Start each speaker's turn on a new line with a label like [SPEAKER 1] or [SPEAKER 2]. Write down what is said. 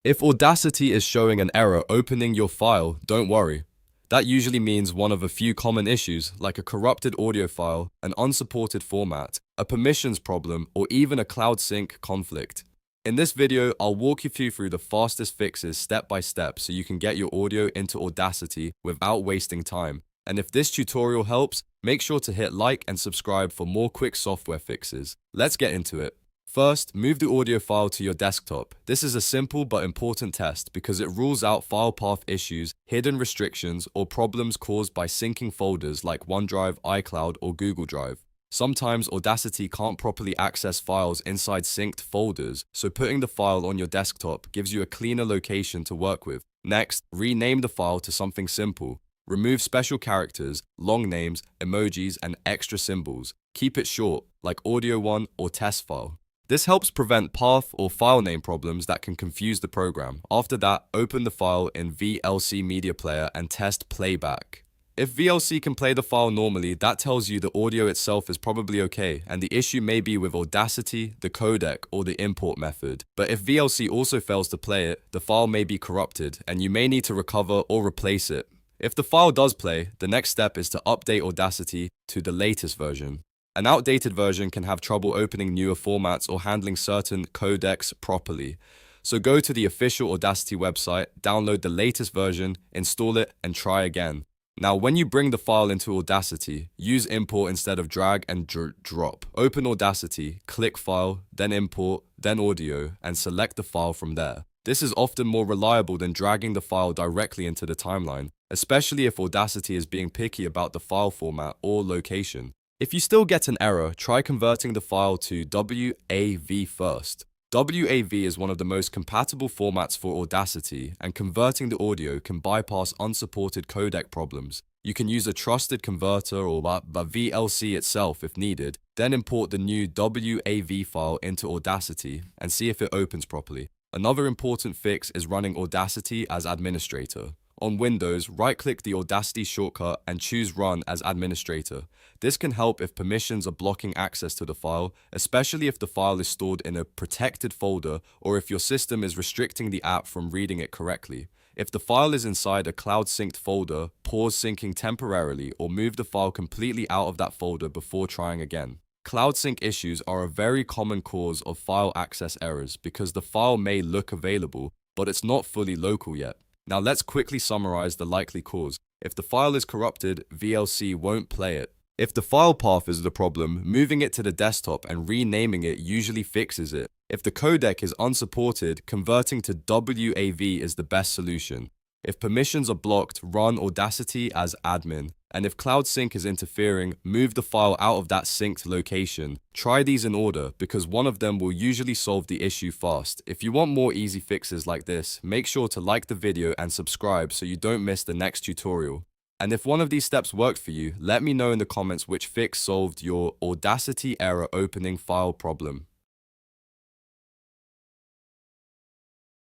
[SPEAKER 1] If Audacity is showing an error opening your file, don't worry. That usually means one of a few common issues like a corrupted audio file, an unsupported format, a permissions problem, or even a cloud sync conflict. In this video, I'll walk you through the fastest fixes step by step so you can get your audio into Audacity without wasting time. And if this tutorial helps, make sure to hit like and subscribe for more quick software fixes. Let's get into it. First, move the audio file to your desktop. This is a simple but important test because it rules out file path issues, hidden restrictions, or problems caused by syncing folders like OneDrive, iCloud, or Google Drive. Sometimes Audacity can't properly access files inside synced folders, so putting the file on your desktop gives you a cleaner location to work with. Next, rename the file to something simple. Remove special characters, long names, emojis, and extra symbols. Keep it short, like audio1 or test file. This helps prevent path or file name problems that can confuse the program. After that, open the file in VLC Media Player and test playback. If VLC can play the file normally, that tells you the audio itself is probably okay, and the issue may be with Audacity, the codec, or the import method. But if VLC also fails to play it, the file may be corrupted, and you may need to recover or replace it. If the file does play, the next step is to update Audacity to the latest version. An outdated version can have trouble opening newer formats or handling certain codecs properly. So go to the official Audacity website, download the latest version, install it, and try again. Now, when you bring the file into Audacity, use import instead of drag and drop. Open Audacity, click File, then Import, then Audio, and select the file from there. This is often more reliable than dragging the file directly into the timeline, especially if Audacity is being picky about the file format or location. If you still get an error, try converting the file to WAV first. WAV is one of the most compatible formats for Audacity, and converting the audio can bypass unsupported codec problems. You can use a trusted converter or the VLC itself if needed, then import the new WAV file into Audacity and see if it opens properly. Another important fix is running Audacity as Administrator. On Windows, right-click the Audacity shortcut and choose Run as Administrator. This can help if permissions are blocking access to the file, especially if the file is stored in a protected folder or if your system is restricting the app from reading it correctly. If the file is inside a cloud-synced folder, pause syncing temporarily or move the file completely out of that folder before trying again. Cloud sync issues are a very common cause of file access errors because the file may look available, but it's not fully local yet. Now let's quickly summarize the likely cause. If the file is corrupted, VLC won't play it. If the file path is the problem, moving it to the desktop and renaming it usually fixes it. If the codec is unsupported, converting to WAV is the best solution. If permissions are blocked, run Audacity as admin. And if Cloud Sync is interfering, move the file out of that synced location. Try these in order because one of them will usually solve the issue fast. If you want more easy fixes like this, make sure to like the video and subscribe so you don't miss the next tutorial. And if one of these steps worked for you, let me know in the comments which fix solved your Audacity error opening file problem.